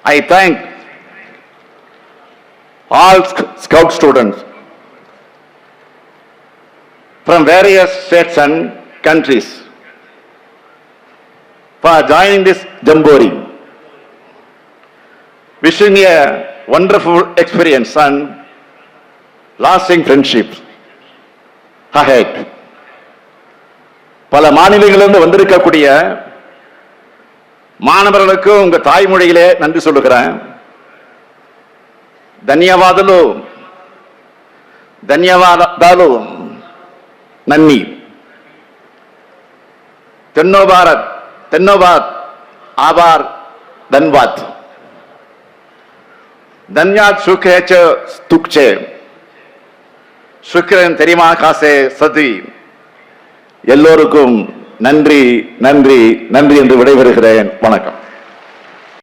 I thank all Scout students from various states and countries for joining this Jamboree. Wishing a wonderful experience and lasting friendship ahead. பல மாநிலங்களிலிருந்து வந்திருக்கக்கூடிய மாணவர்களுக்கு உங்க தாய்மொழியிலே நன்றி சொல்லுகிறேன். ధన్యవాదాలు నన్ని తెన్నోబాద్ ఆబార్ ధన్వాద్ धन्यवाद सुखेच तुक्चे शुक्रन தெரியுமா காசே சதி எல்லோருக்கும் நன்றி நன்றி நன்றி என்று விடைபெறுகிறேன். வணக்கம்.